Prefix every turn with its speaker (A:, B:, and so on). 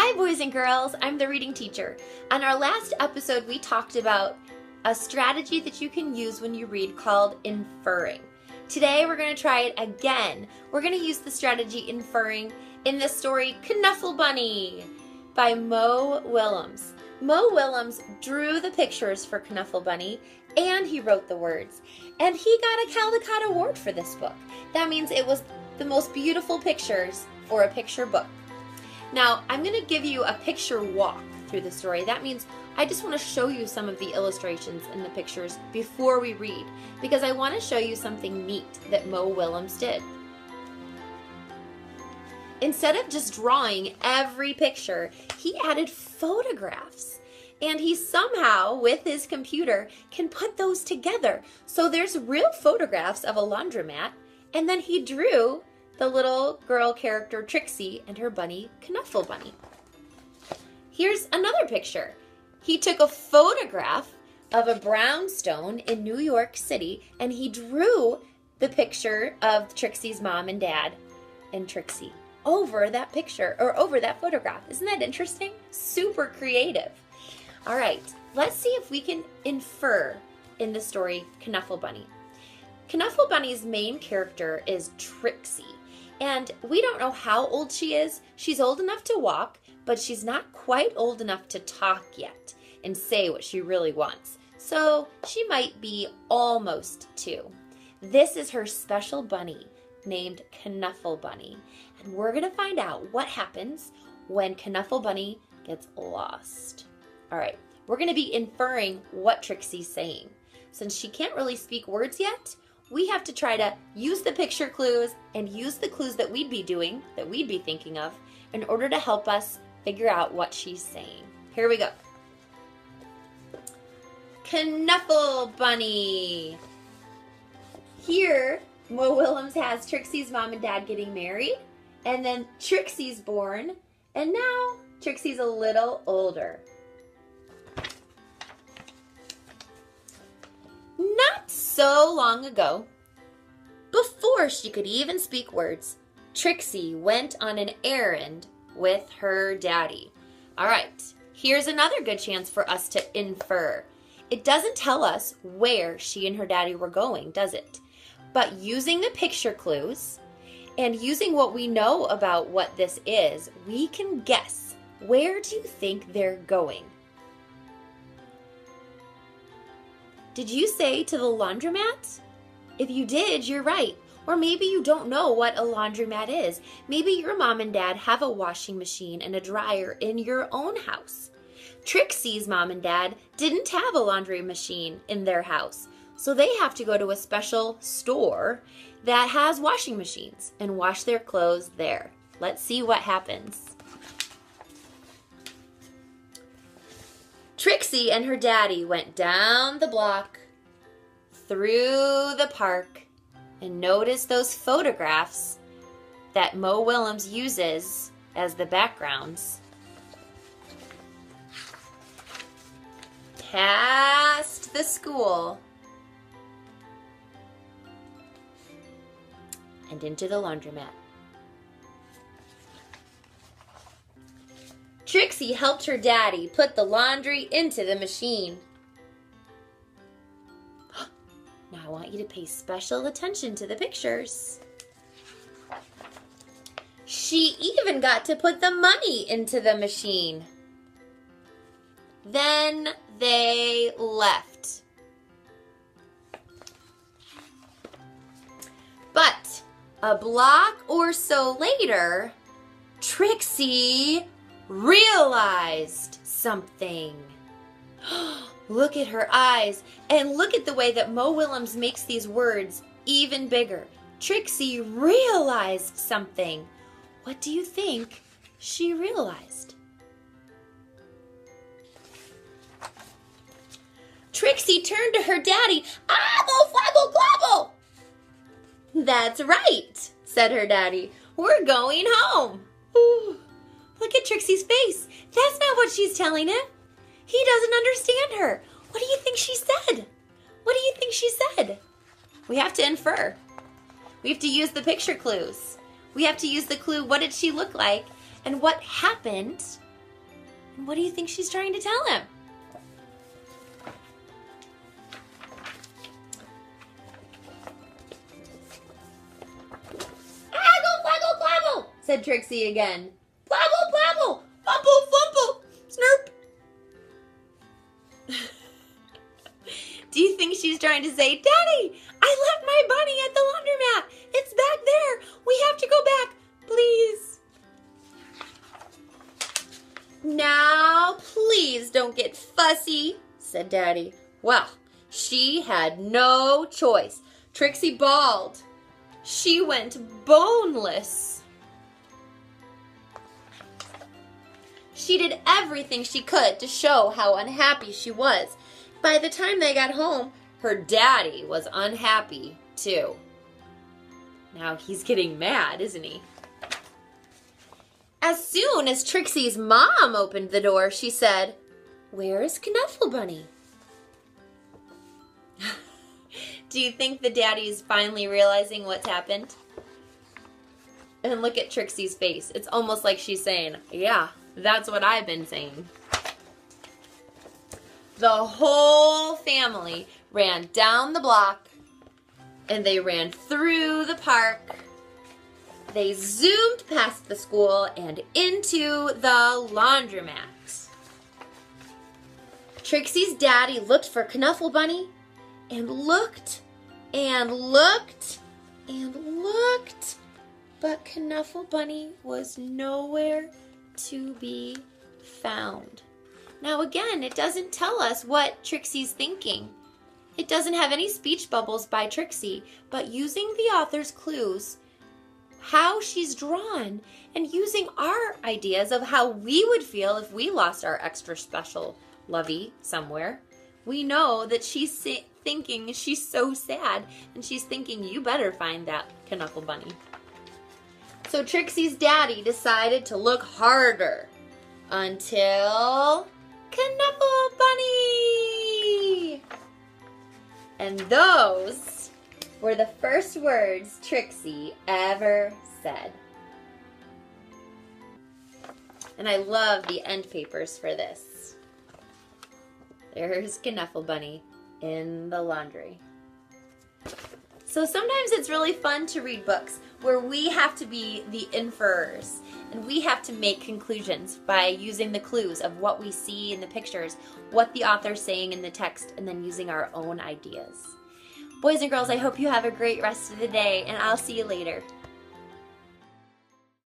A: Hi boys and girls, I'm the reading teacher. On our last episode we talked about a strategy that you can use when you read called inferring. Today we're going to try it again. We're going to use the strategy inferring in the story Knuffle Bunny by Mo Willems. Mo Willems drew the pictures for Knuffle Bunny and he wrote the words. And he got a Caldecott Award for this book. That means it was the most beautiful pictures for a picture book. Now, I'm going to give you a picture walk through the story. That means I just want to show you some of the illustrations in the pictures before we read, because I want to show you something neat that Mo Willems did. Instead of just drawing every picture, he added photographs. And he somehow, with his computer, can put those together. So there's real photographs of a laundromat, and then he drew the little girl character Trixie and her bunny, Knuffle Bunny. Here's another picture. He took a photograph of a brownstone in New York City and he drew the picture of Trixie's mom and dad and Trixie over that picture, or over that photograph. Isn't that interesting? Super creative. All right, let's see if we can infer in the story Knuffle Bunny. Knuffle Bunny's main character is Trixie. And we don't know how old she is. She's old enough to walk, but she's not quite old enough to talk yet and say what she really wants. So she might be almost 2. This is her special bunny named Knuffle Bunny. And we're going to find out what happens when Knuffle Bunny gets lost. All right, we're going to be inferring what Trixie's saying. Since she can't really speak words yet, we have to try to use the picture clues and use the clues that we'd be doing, that we'd be thinking of, in order to help us figure out what she's saying. Here we go. Knuffle Bunny. Here, Mo Willems has Trixie's mom and dad getting married, and then Trixie's born, and now Trixie's a little older. Not so long ago, before she could even speak words, Trixie went on an errand with her daddy. All right, here's another good chance for us to infer. It doesn't tell us where she and her daddy were going, does it? But using the picture clues and using what we know about what this is, we can guess. Where do you think they're going? Did you say to the laundromat? If you did, you're right. Or maybe you don't know what a laundromat is. Maybe your mom and dad have a washing machine and a dryer in your own house. Trixie's mom and dad didn't have a laundry machine in their house, so they have to go to a special store that has washing machines and wash their clothes there. Let's see what happens. Trixie and her daddy went down the block, through the park, and noticed those photographs that Mo Willems uses as the backgrounds. Past the school and into the laundromat. Trixie helped her daddy put the laundry into the machine. Now I want you to pay special attention to the pictures. She even got to put the money into the machine. Then they left. But a block or so later, Trixie realized something. Look at her eyes, and look at the way that Mo Willems makes these words even bigger. Trixie realized something. What do you think she realized? Trixie turned to her daddy. "Amo flaggle globble!" "That's right," said her daddy. "We're going home." Ooh. Look at Trixie's face. That's not what she's telling him. He doesn't understand her. What do you think she said? What do you think she said? We have to infer. We have to use the picture clues. We have to use the clue, what did she look like? And what happened What do you think she's trying to tell him? Aggle, flaggle, flaggle, said Trixie again. Blabble, blabble, fumble, fumble, snurp. Do you think she's trying to say, Daddy, I left my bunny at the laundromat. It's back there. We have to go back, please. Now, please don't get fussy, said Daddy. Well, she had no choice. Trixie bawled. She went boneless. She did everything she could to show how unhappy she was. By the time they got home, her daddy was unhappy too. Now he's getting mad, isn't he? As soon as Trixie's mom opened the door, she said, "Where is Knuffle Bunny?" Do you think the daddy's finally realizing what's happened? And look at Trixie's face. It's almost like she's saying, yeah, that's what I've been saying. The whole family ran down the block and they ran through the park. They zoomed past the school and into the laundromat. Trixie's daddy looked for Knuffle Bunny and looked and looked and looked, but Knuffle Bunny was nowhere to be found. Now again, it doesn't tell us what Trixie's thinking. It doesn't have any speech bubbles by Trixie, but using the author's clues, how she's drawn, and using our ideas of how we would feel if we lost our extra special lovey somewhere, we know that she's thinking she's so sad, and she's thinking you better find that Knuffle Bunny. So Trixie's daddy decided to look harder until Knuffle Bunny! And those were the first words Trixie ever said. And I love the end papers for this. There's Knuffle Bunny in the laundry. So sometimes it's really fun to read books where we have to be the inferrers and we have to make conclusions by using the clues of what we see in the pictures, what the author's saying in the text, and then using our own ideas. Boys and girls, I hope you have a great rest of the day, and I'll see you later.